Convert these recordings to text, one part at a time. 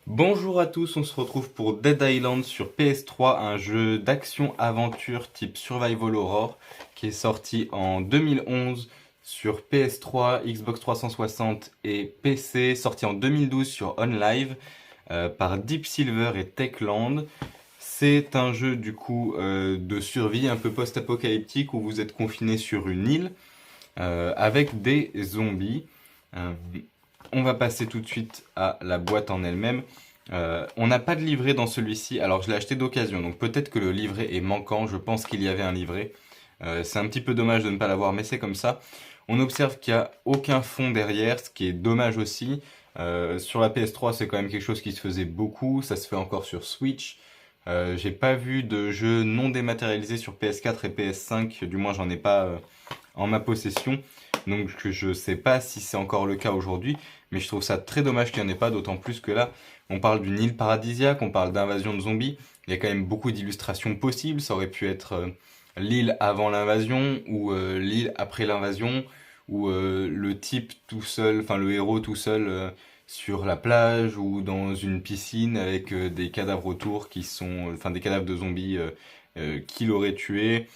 Bonjour à tous, on se retrouve pour Dead Island sur PS3, un jeu d'action-aventure type Survival Horror qui est sorti en 2011 sur PS3, Xbox 360 et PC, sorti en 2012 sur OnLive par Deep Silver et Techland. C'est un jeu du coup de survie un peu post-apocalyptique où vous êtes confiné sur une île avec des zombies. Euh, on va passer tout de suite à la boîte en elle-même. On n'a pas de livret dans celui-ci, alors je l'ai acheté d'occasion, donc peut-être que le livret est manquant, je pense qu'il y avait un livret. C'est un petit peu dommage de ne pas l'avoir, mais c'est comme ça. On observe qu'il n'y a aucun fond derrière, ce qui est dommage aussi. Sur la PS3, c'est quand même quelque chose qui se faisait beaucoup, ça se fait encore sur Switch. J'ai pas vu de jeu non dématérialisé sur PS4 et PS5, du moins j'en ai pas en ma possession. Donc je sais pas si c'est encore le cas aujourd'hui, mais je trouve ça très dommage qu'il n'y en ait pas, d'autant plus que là, on parle d'une île paradisiaque, on parle d'invasion de zombies, il y a quand même beaucoup d'illustrations possibles, ça aurait pu être l'île avant l'invasion, ou l'île après l'invasion, ou le type tout seul, enfin le héros tout seul sur la plage, ou dans une piscine avec des cadavres autour qui sont, enfin des cadavres de zombies qui l'auraient tué.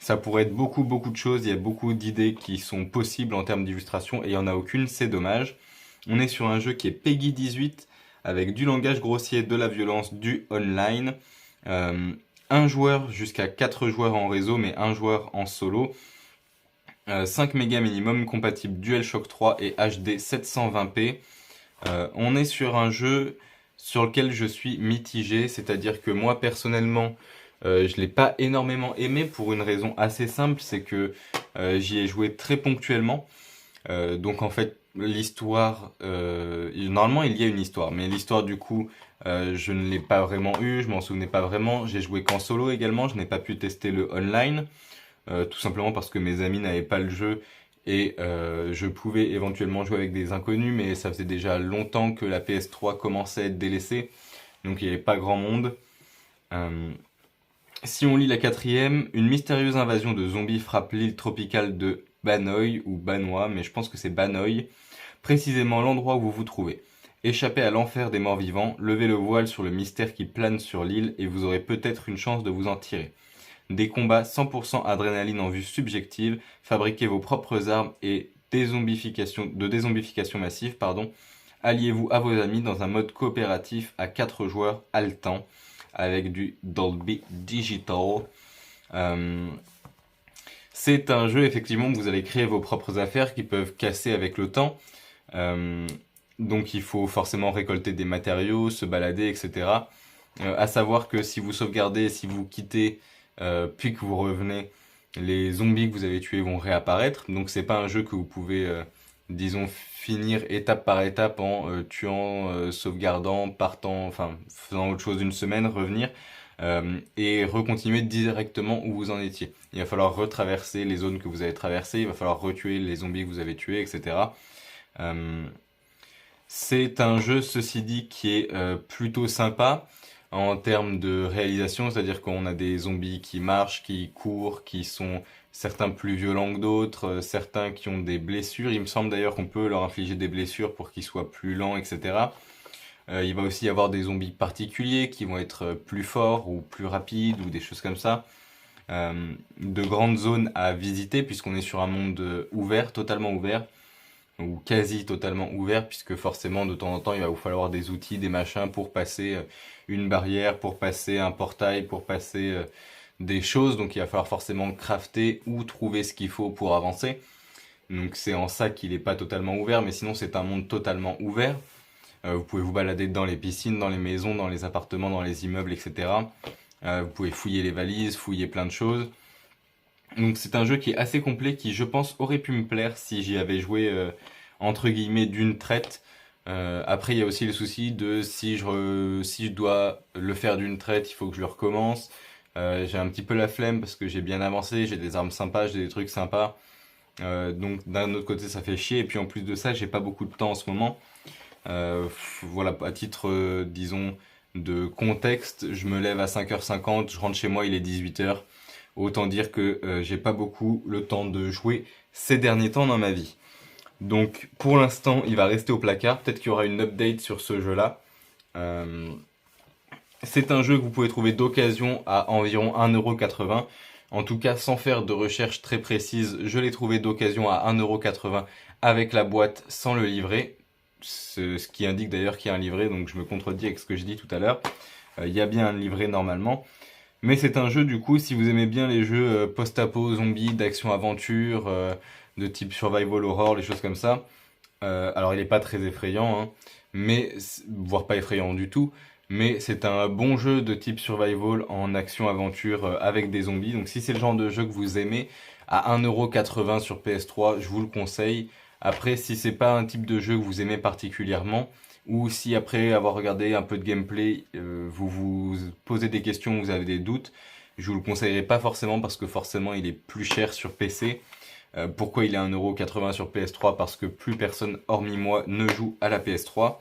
Ça pourrait être beaucoup de choses, il y a beaucoup d'idées qui sont possibles en termes d'illustration et il n'y en a aucune, c'est dommage. On est sur un jeu qui est Peggy 18 avec du langage grossier, de la violence, du online. Euh, un joueur jusqu'à 4 joueurs en réseau mais un joueur en solo. 5 mégas minimum compatible DualShock 3 et HD 720p. On est sur un jeu sur lequel je suis mitigé, c'est-à-dire que moi personnellement je l'ai pas énormément aimé pour une raison assez simple, c'est que j'y ai joué très ponctuellement. Donc en fait, l'histoire, normalement il y a une histoire, mais l'histoire du coup, je ne l'ai pas vraiment eu, je m'en souvenais pas vraiment. J'ai joué qu'en solo également, je n'ai pas pu tester le online, tout simplement parce que mes amis n'avaient pas le jeu et je pouvais éventuellement jouer avec des inconnus, mais ça faisait déjà longtemps que la PS3 commençait à être délaissée, donc il n'y avait pas grand monde. Euh, Si on lit la quatrième, une mystérieuse invasion de zombies frappe l'île tropicale de Banoy, ou Banois, mais je pense que c'est Banoy, précisément l'endroit où vous vous trouvez. Échappez à l'enfer des morts vivants, levez le voile sur le mystère qui plane sur l'île et vous aurez peut-être une chance de vous en tirer. Des combats 100% adrénaline en vue subjective, fabriquez vos propres armes et dézombification massive, pardon. Alliez-vous à vos amis dans un mode coopératif à 4 joueurs haletant avec du Dolby Digital. Euh, c'est un jeu effectivement où vous allez créer vos propres affaires qui peuvent casser avec le temps. Euh, donc il faut forcément récolter des matériaux, se balader, etc. À savoir que si vous sauvegardez, si vous quittez, puis que vous revenez, les zombies que vous avez tués vont réapparaître. Donc c'est pas un jeu que vous pouvez, disons, finir étape par étape en tuant, sauvegardant, partant, enfin faisant autre chose une semaine, revenir et recontinuer directement où vous en étiez. Il va falloir retraverser les zones que vous avez traversées, il va falloir retuer les zombies que vous avez tués, etc. Euh, c'est un jeu, ceci dit, qui est plutôt sympa en termes de réalisation, c'est-à-dire qu'on a des zombies qui marchent, qui courent, qui sont certains plus violents que d'autres, certains qui ont des blessures. Il me semble d'ailleurs qu'on peut leur infliger des blessures pour qu'ils soient plus lents, etc. Il va aussi y avoir des zombies particuliers qui vont être plus forts ou plus rapides ou des choses comme ça. De grandes zones à visiter puisqu'on est sur un monde ouvert, totalement ouvert ou quasi totalement ouvert, puisque forcément de temps en temps il va vous falloir des outils, des machins pour passer une barrière, pour passer un portail, pour passer des choses, donc il va falloir forcément crafter ou trouver ce qu'il faut pour avancer. Donc c'est en ça qu'il n'est pas totalement ouvert, mais sinon c'est un monde totalement ouvert. Vous pouvez vous balader dans les piscines, dans les maisons, dans les appartements, dans les immeubles, etc. Vous pouvez fouiller les valises, fouiller plein de choses. Donc c'est un jeu qui est assez complet, qui je pense aurait pu me plaire si j'y avais joué entre guillemets d'une traite. Après il y a aussi le souci de si je dois le faire d'une traite, il faut que je le recommence. J'ai un petit peu la flemme parce que j'ai bien avancé, j'ai des armes sympas, j'ai des trucs sympas. Donc d'un autre côté ça fait chier et puis en plus de ça j'ai pas beaucoup de temps en ce moment. Voilà, à titre disons de contexte, je me lève à 5h50, je rentre chez moi, il est 18h. Autant dire que j'ai pas beaucoup le temps de jouer ces derniers temps dans ma vie. Donc pour l'instant, il va rester au placard. Peut-être qu'il y aura une update sur ce jeu-là. C'est un jeu que vous pouvez trouver d'occasion à environ 1,80 €. En tout cas, sans faire de recherche très précise, je l'ai trouvé d'occasion à 1,80 € avec la boîte sans le livret. Ce qui indique d'ailleurs qu'il y a un livret, donc je me contredis avec ce que j'ai dit tout à l'heure. Il y a bien un livret normalement. Mais c'est un jeu, du coup, si vous aimez bien les jeux post-apo, zombies, d'action-aventure, de type survival horror, les choses comme ça. Alors il n'est pas très effrayant, hein, mais voire pas effrayant du tout. Mais c'est un bon jeu de type survival en action-aventure avec des zombies. Donc si c'est le genre de jeu que vous aimez, à 1,80 € sur PS3, je vous le conseille. Après, si c'est pas un type de jeu que vous aimez particulièrement, ou si après avoir regardé un peu de gameplay, vous vous posez des questions, vous avez des doutes, je vous le conseillerais pas forcément parce que forcément il est plus cher sur PC. Pourquoi il est à 1,80 € sur PS3? Parce que plus personne hormis moi ne joue à la PS3.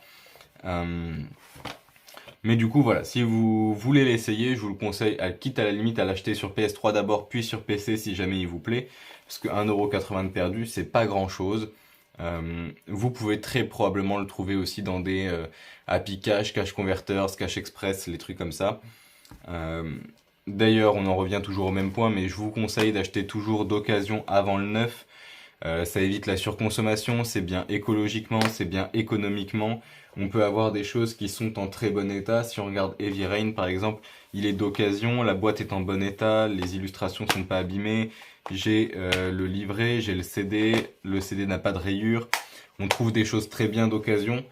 Mais du coup voilà, si vous voulez l'essayer, je vous le conseille, quitte à la limite à l'acheter sur PS3 d'abord, puis sur PC si jamais il vous plaît. Parce que 1,80 € de perdu, c'est pas grand chose. Vous pouvez très probablement le trouver aussi dans des Happy Cash, Cash Converters, Cash Express, les trucs comme ça. D'ailleurs, on en revient toujours au même point, mais je vous conseille d'acheter toujours d'occasion avant le neuf. Ça évite la surconsommation, c'est bien écologiquement, c'est bien économiquement. On peut avoir des choses qui sont en très bon état. Si on regarde Heavy Rain par exemple, il est d'occasion, la boîte est en bon état, les illustrations sont pas abîmées. J'ai le livret, j'ai le CD n'a pas de rayures. On trouve des choses très bien d'occasion.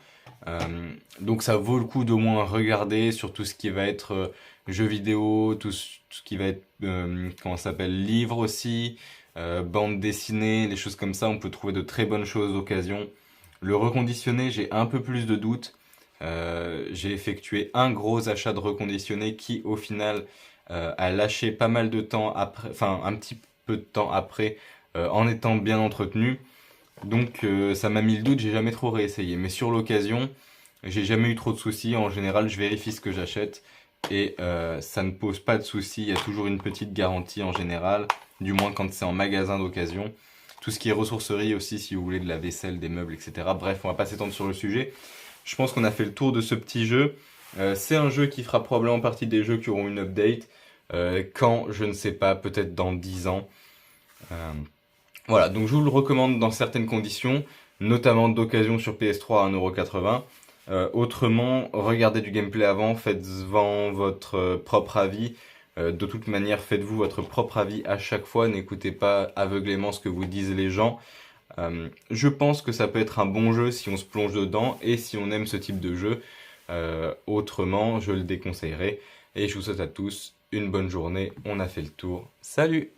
Donc ça vaut le coup d'au moins regarder sur tout ce qui va être jeux vidéo, tout ce qui va être, comment ça s'appelle, livres aussi, bande dessinée, les choses comme ça. On peut trouver de très bonnes choses d'occasion. Le reconditionné, j'ai un peu plus de doutes. J'ai effectué un gros achat de reconditionné qui, au final, a lâché pas mal de temps après, enfin un petit peu de temps après, en étant bien entretenu. Donc ça m'a mis le doute, j'ai jamais trop réessayé. Mais sur l'occasion, j'ai jamais eu trop de soucis. En général, je vérifie ce que j'achète et ça ne pose pas de soucis. Il y a toujours une petite garantie en général, du moins quand c'est en magasin d'occasion. Tout ce qui est ressourcerie aussi, si vous voulez de la vaisselle, des meubles, etc. Bref, on va pas s'étendre sur le sujet. Je pense qu'on a fait le tour de ce petit jeu. C'est un jeu qui fera probablement partie des jeux qui auront une update. Quand, je ne sais pas, peut-être dans 10 ans. Voilà, donc je vous le recommande dans certaines conditions, notamment d'occasion sur PS3 à 1,80 €. Autrement, regardez du gameplay avant, faites-en votre propre avis. De toute manière, faites-vous votre propre avis à chaque fois, n'écoutez pas aveuglément ce que vous disent les gens. Je pense que ça peut être un bon jeu si on se plonge dedans et si on aime ce type de jeu. Autrement, je le déconseillerais. Et je vous souhaite à tous une bonne journée. On a fait le tour. Salut!